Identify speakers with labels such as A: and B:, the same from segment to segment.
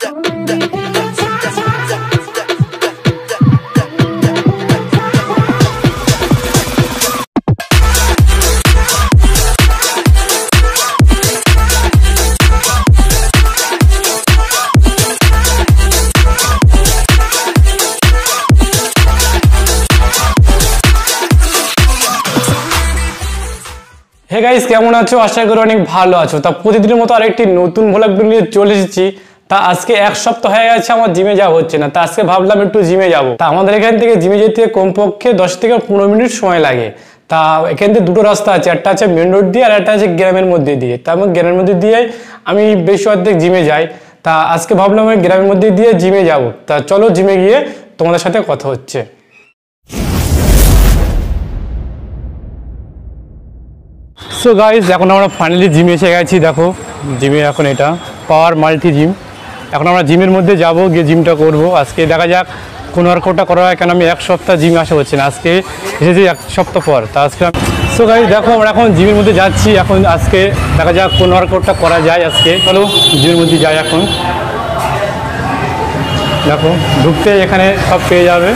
A: Hey guys, কেমন আছো? আশা করি অনেক ভালো আছো। তা প্রতিদিনের মতো আরেকটি নতুন ভ্লগ নিয়ে চলে এসেছি। তা আজকে এক সপ্তাহ হয়ে গেছে আমার জিমে যাওয়া হচ্ছে না। তা আজকে ভাবলাম একটু জিমে যাব। তা আমাদের এখান থেকে জিমে যেতে কমপক্ষে 10 থেকে 15 মিনিট সময় লাগে। তা এখান থেকে দুটো রাস্তা আছে, একটা আছে মেন রোড দিয়ে আর একটা আছে গ্রামের মধ্যে দিয়ে। তা আমি গ্রামের মধ্যে দিয়ে আমি বেশি অর্ধেক জিমে যাই। তা আজকে ভাবলাম আমি গ্রামের মধ্যে দিয়ে জিমে যাব। তা চলো জিমে গিয়ে তোমাদের সাথে কথা হচ্ছে। সো গাইস, এখন আমরা ফাইনালি জিমে এসে গেছি। দেখো জিমে এখন এটা পাওয়ার মাল্টি জিম। এখন আমরা জিমের মধ্যে যাব, গিয়ে জিমটা করব। আজকে দেখা যাক কোন ওয়ার্কআউটটা করা হয়, কেন আমি এক সপ্তাহ জিমে আসা হচ্ছে না, আজকে এসেছি এক সপ্তাহ পর। তা আজকে সো গাইস দেখো আমরা এখন জিমের মধ্যে যাচ্ছি। এখন আজকে দেখা যাক কোন ওয়ার্কআউটটা করা যায় আজকে। চলো জিমের মধ্যে যাই। এখন দেখো ঢুকতে এখানে সব পেয়ে যাবে,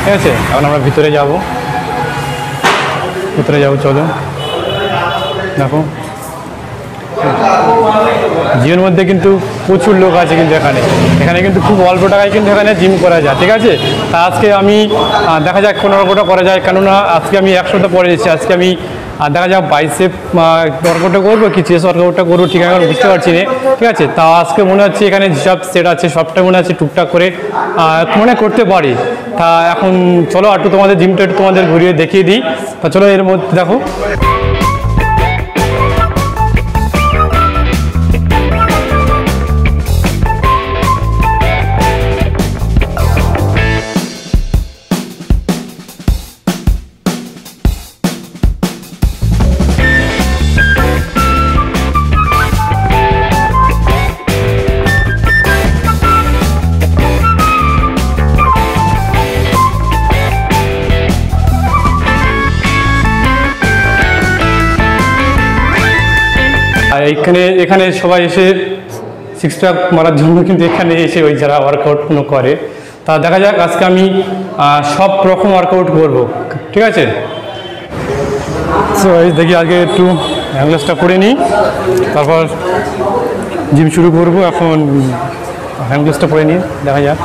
A: ঠিক আছে। এখন আমরা ভিতরে যাব, চলো। দেখো জিমের মধ্যে কিন্তু প্রচুর লোক আছে, কিন্তু এখানে কিন্তু খুব অল্প টাকায় কিন্তু এখানে জিম করা যায়, ঠিক আছে। তা আজকে আমি দেখা যাক কোনো ওয়ার্কআউটটা করা যায়, কেননা আজকে আমি এক সপ্তাহ পরে এসেছি। আজকে আমি দেখা যাক বাইসেপ ওয়ার্কআউটটা করবো কি চেস্ট ওয়ার্কআউটটা করবো, ঠিক আছে বুঝতে পারছি না, ঠিক আছে। তা আজকে মনে হচ্ছে এখানে যেসব সেট আছে সবটা মনে হচ্ছে টুকটাক করে মনে করতে পারি। তা এখন চলো একটু তোমাদের জিমটা একটু তোমাদের ঘুরিয়ে দেখিয়ে দিই। তা চলো এর মধ্যে দেখো এখানে সবাই এসে সিক্স প্যাক মারার জন্য কিন্তু এখানে এসে ওই যারা ওয়ার্কআউট করে। তা দেখা যাক আজকে আমি সব রকম ওয়ার্কআউট করবো, ঠিক আছে। সো দেখি আগে একটু হ্যান্ডলেসটা করে নিই, তারপর জিম শুরু করবো। এখন হ্যান্ডলেসটা করে নিই, দেখা যাক।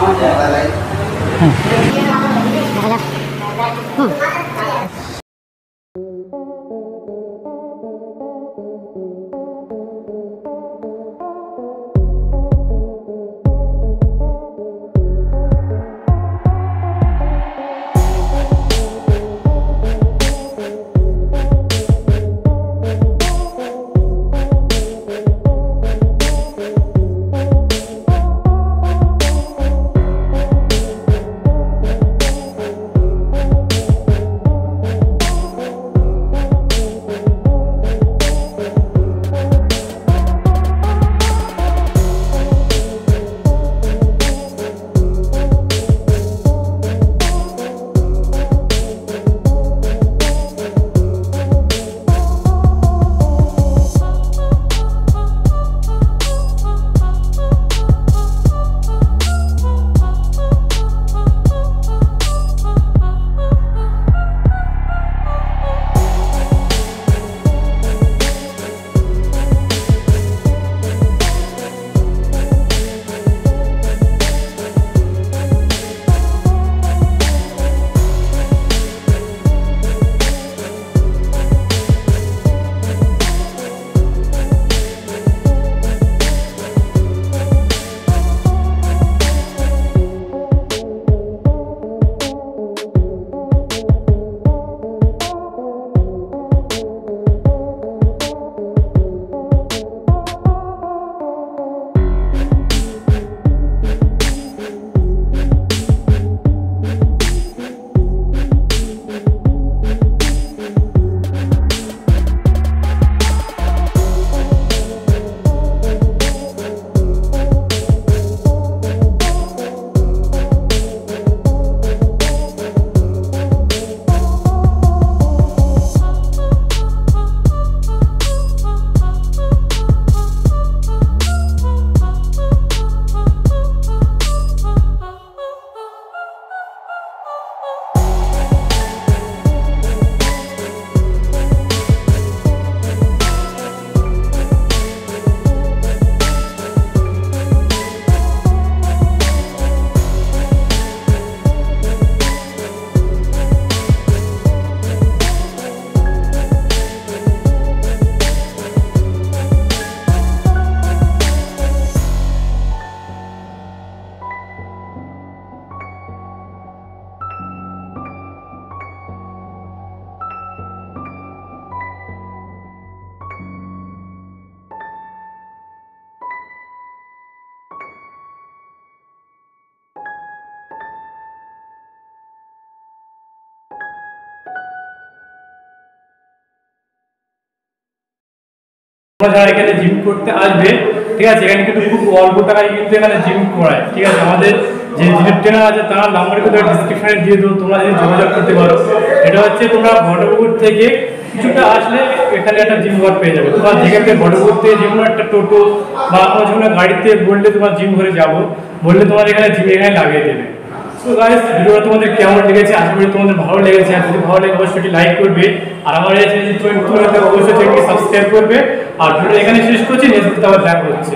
A: তোমরা যারা এখানে জিম করতে আসবে, ঠিক আছে, এখানে কিন্তু খুব অল্প টাকায় কিন্তু এখানে জিম করায়, ঠিক আছে। আমাদের যে জিমের ট্রেনার আছে তার নাম্বার কিন্তু ডিসক্রিপশনে দিয়ে দেবো, তোমরা যদি যোগাযোগ করতে পারো। এটা হচ্ছে তোমরা ভটপুকুর থেকে কিছুটা আসলে এখানে একটা জিম ঘর পেয়ে যাবে। তোমার যেখান থেকে ভটপুকুর থেকে যে কোনো একটা টোটো বা কোনো যে কোনো গাড়িতে বললে তোমার জিম ঘরে যাবো, বললে তোমার এখানে জিম এখানে লাগিয়ে দেবে। তো গাইস, ভিডিওটা তোমাদের কেমন লেগেছে, আশা করি তোমাদের ভালো লেগেছে। আর যদি ভালো লাগে অবশ্যই লাইক করবে, আর আমার এই চ্যানেল অবশ্যই চ্যানেলকে সাবস্ক্রাইব করবে। আর ভিডিও এখানে শেষ করছি, নেক্সট ভিডিওতে আবার দেখা হচ্ছে।